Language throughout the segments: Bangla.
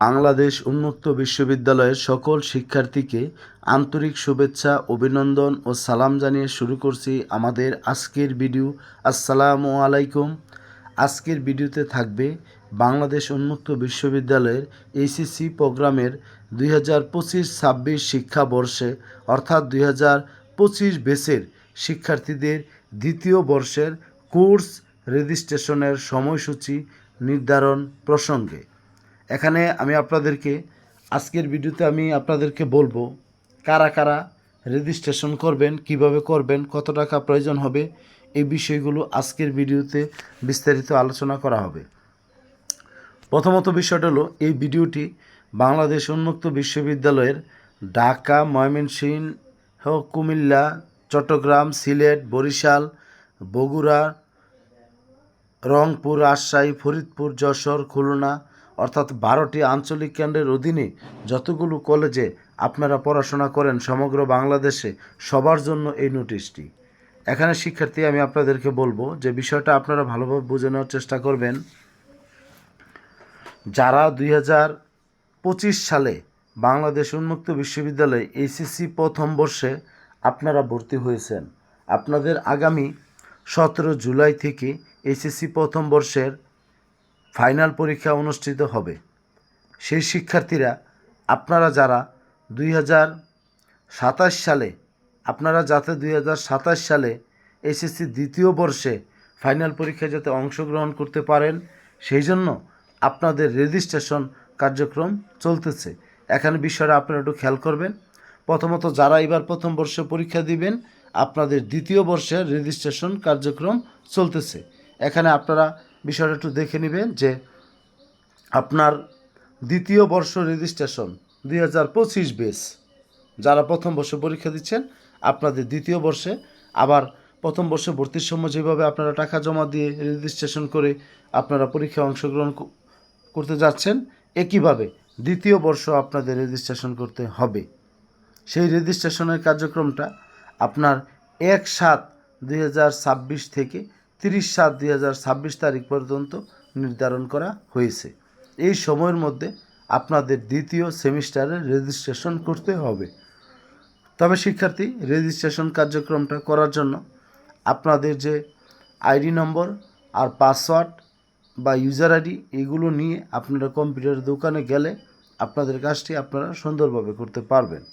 বাংলাদেশ উন্মুক্ত বিশ্ববিদ্যালয়ের সকল শিক্ষার্থীকে আন্তরিক শুভেচ্ছা, অভিনন্দন ও সালাম জানিয়ে শুরু করছি আমাদের আজকের ভিডিও। আসসালামু আলাইকুম। আজকের ভিডিওতে থাকবে বাংলাদেশ উন্মুক্ত বিশ্ববিদ্যালয়ের এইচএসসি প্রোগ্রামের 2025-26 শিক্ষাবর্ষে অর্থাৎ 2025 ব্যাচের শিক্ষার্থীদের দ্বিতীয় বর্ষের কোর্স রেজিস্ট্রেশনের সময়সূচি নির্ধারণ প্রসঙ্গে। এখানে আমি আপনাদেরকে আজকের ভিডিওতে আপনাদেরকে বলবো কারা কারা রেজিস্ট্রেশন করবেন, কিভাবে করবেন, কত টাকা প্রয়োজন হবে, এই বিষয়গুলো আজকের ভিডিওতে বিস্তারিত আলোচনা করা হবে। প্রথমত বিষয়টা হলো, এই ভিডিওটি বাংলাদেশ উন্মুক্ত বিশ্ববিদ্যালয়ের ঢাকা, ময়মনসিংহ, কুমিল্লা, চট্টগ্রাম, সিলেট, বরিশাল, বগুড়া, রংপুর, রাজশাহী, ফরিদপুর, যশোর, খুলনা অর্থাৎ 12টি আঞ্চলিক কেন্দ্রের অধীনে যতগুলো কলেজে আপনারা পড়াশোনা করেন সমগ্র বাংলাদেশে সবার জন্য এই নোটিশটি। এখানে শিক্ষার্থী আমি আপনাদেরকে বলবো যে বিষয়টা আপনারা ভালোভাবে বুঝে নেওয়ার চেষ্টা করবেন। যারা 2025 সালে বাংলাদেশ উন্মুক্ত বিশ্ববিদ্যালয়ে এইচএসসি প্রথম বর্ষে আপনারা ভর্তি হয়েছেন, আপনাদের আগামী 17 জুলাই থেকে এইচএসসি প্রথম বর্ষের ফাইনাল পরীক্ষা অনুষ্ঠিত হবে। সেই শিক্ষার্থীরা আপনারা যারা 2027 সালে যাতে 2027 সালে এসএসসি দ্বিতীয় বর্ষে ফাইনাল পরীক্ষায় যাতে অংশগ্রহণ করতে পারেন, সেই জন্য আপনাদের রেজিস্ট্রেশন কার্যক্রম চলতেছে। এখানে বিষয়টা আপনারা একটু খেয়াল করবেন। প্রথমত যারা এবার প্রথম বর্ষে পরীক্ষা দিবেন, আপনাদের দ্বিতীয় বর্ষের রেজিস্ট্রেশন কার্যক্রম চলতেছে। এখানে আপনারা বিষয়টা একটু দেখে নেবেন যে আপনার দ্বিতীয় বর্ষ রেজিস্ট্রেশন 2025 ব্যাচ যারা প্রথম বর্ষে পরীক্ষা দিচ্ছেন, আপনাদের দ্বিতীয় বর্ষে আবার প্রথম বর্ষে ভর্তির সময় যেভাবে আপনারা টাকা জমা দিয়ে রেজিস্ট্রেশন করে আপনারা পরীক্ষায় অংশগ্রহণ করতে যাচ্ছেন, একইভাবে দ্বিতীয় বর্ষ আপনাদের রেজিস্ট্রেশন করতে হবে। সেই রেজিস্ট্রেশনের কার্যক্রমটা আপনার 1/7/2026 থেকে 30/7/2026 তারিখ পর্যন্ত নির্ধারণ করা হয়েছে। এই সময়ের মধ্যে আপনাদের দ্বিতীয় সেমিস্টারে রেজিস্ট্রেশন করতে হবে। তবে শিক্ষার্থী, রেজিস্ট্রেশন কার্যক্রমটা করার জন্য আপনাদের যে আইডি নম্বর আর পাসওয়ার্ড বা ইউজার আইডি এগুলো নিয়ে আপনারা কম্পিউটার দোকানে গেলে আপনাদের কাজটি আপনারা সুন্দরভাবে করতে পারবেন।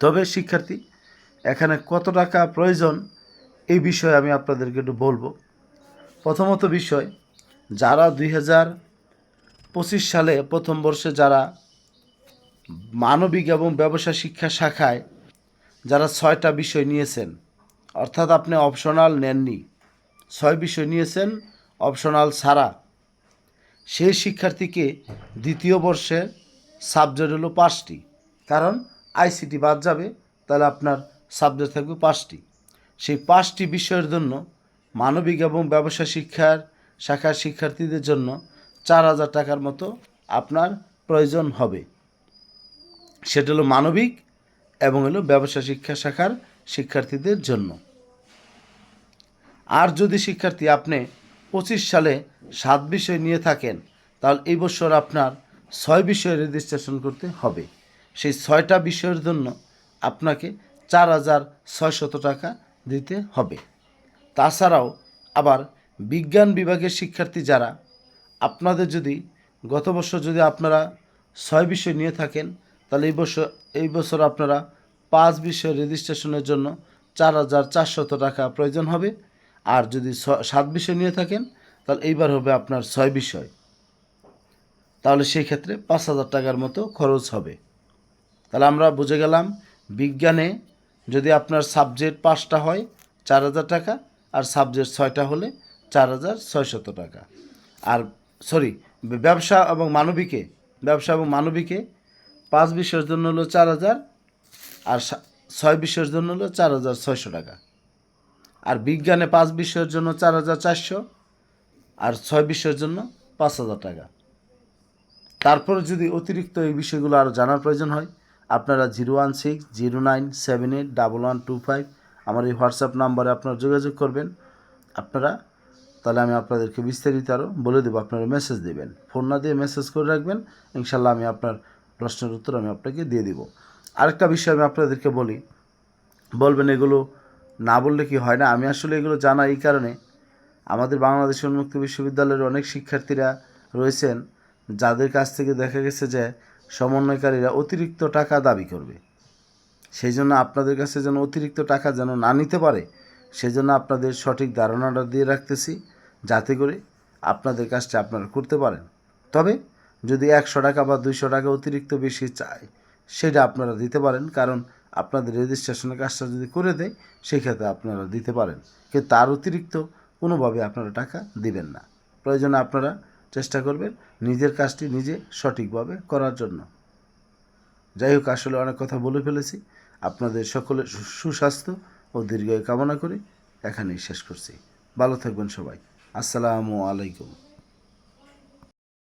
তবে শিক্ষার্থী, এখানে কত টাকা প্রয়োজন এই বিষয়ে আমি আপনাদেরকে একটু বলবো। প্রথমত বিষয়, যারা 2025 সালে প্রথম বর্ষে যারা মানবিক এবং ব্যবসা শিক্ষা শাখায় যারা 6টা বিষয় নিয়েছেন, অর্থাৎ আপনি অপশনাল নেননি, 6 বিষয় নিয়েছেন অপশনাল ছাড়া, সেই শিক্ষার্থীকে দ্বিতীয় বর্ষে সাবজেক্ট হলো 5টি। কারণ আইসিটি বাদ যাবে, তাহলে আপনার সাবজেক্ট থাকবে 5টি। সেই 5টি বিষয়ের জন্য মানবিক এবং ব্যবসা শাখার শিক্ষার্থীদের জন্য 4,000 টাকার মতো আপনার প্রয়োজন হবে। সেটা হলো মানবিক এবং হলো ব্যবসা শিক্ষা শাখার শিক্ষার্থীদের জন্য। আর যদি শিক্ষার্থী আপনি 25 সালে 7 বিষয় নিয়ে থাকেন, তাহলে এই বছর আপনার 6 বিষয়ে রেজিস্ট্রেশন করতে হবে। সেই 6টা বিষয়ের জন্য আপনাকে 4,600 টাকা দিতে হবে। তাছাড়াও আবার বিজ্ঞান বিভাগের শিক্ষার্থী যারা, আপনাদের যদি গত বছর যদি আপনারা 6 বিষয় নিয়ে থাকেন, তাহলে এই বছর আপনারা 5 বিষয় রেজিস্ট্রেশনের জন্য 4,400 টাকা প্রয়োজন হবে। আর যদি 7 বিষয় নিয়ে থাকেন, তাহলে এইবার হবে আপনার 6 বিষয়, তাহলে সেই ক্ষেত্রে 5,000 টাকার মতো খরচ হবে। তাহলে আমরা বুঝে গেলাম, বিজ্ঞানে যদি আপনার সাবজেক্ট 5টা হয় 4,000 টাকা, আর সাবজেক্ট 6টা হলে 4,600 টাকা। আর ব্যবসা এবং মানবিকে 5 বিষয়ের জন্য হলো 4,000, আর 6 বিষয়ের জন্য হলো 4,600 টাকা। আর বিজ্ঞানে 5 বিষয়ের জন্য 4,400, আর 6 বিষয়ের জন্য 5,000 টাকা। তারপরে যদি অতিরিক্ত এই বিষয়গুলো আরও জানার প্রয়োজন হয়, আপনারা 01609781125 আমার এই হোয়াটসঅ্যাপ নাম্বারে আপনারা যোগাযোগ করবেন। আপনারা তাহলে আমি আপনাদেরকে বিস্তারিত আরও বলে দেবো। আপনারা মেসেজ দেবেন, ফোন না দিয়ে মেসেজ করে রাখবেন, ইনশাল্লাহ আমি আপনার প্রশ্নের উত্তর আমি আপনাকে দিয়ে দিব। আরেকটা বিষয় আমি আপনাদেরকে বলি, বলবেন এগুলো না বললে কি হয় না, আমি আসলে এগুলো জানা এই কারণে, আমাদের বাংলাদেশ উন্মুক্ত বিশ্ববিদ্যালয়ের অনেক শিক্ষার্থীরা রয়েছেন যাদের কাছ থেকে দেখা গেছে যে সমন্বয়কারীরা অতিরিক্ত টাকা দাবি করবে। সেই জন্য আপনাদের কাছে যেন অতিরিক্ত টাকা যেন না নিতে পারে, সেই জন্য আপনাদের সঠিক ধারণাটা দিয়ে রাখতেছি, যাতে করে আপনাদের কাজটা আপনারা করতে পারেন। তবে যদি 100 টাকা বা 200 টাকা অতিরিক্ত বেশি চায়, সেটা আপনারা দিতে পারেন, কারণ আপনাদের রেজিস্ট্রেশনের কাজটা যদি করে দেয় সেই ক্ষেত্রে আপনারা দিতে পারেন, কিন্তু তার অতিরিক্ত কোনোভাবে আপনারা টাকা দিবেন না। প্রয়োজনে আপনারা চেষ্টা করবেন নিজের কাজটি নিজে সঠিকভাবে করার জন্য। যাই হোক, আসলে অনেক কথা বলে ফেলেছি। আপনাদের সকলের সুস্বাস্থ্য ও দীর্ঘায়ু কামনা করে এখানেই শেষ করছি। ভালো থাকবেন সবাই। আসসালামু আলাইকুম।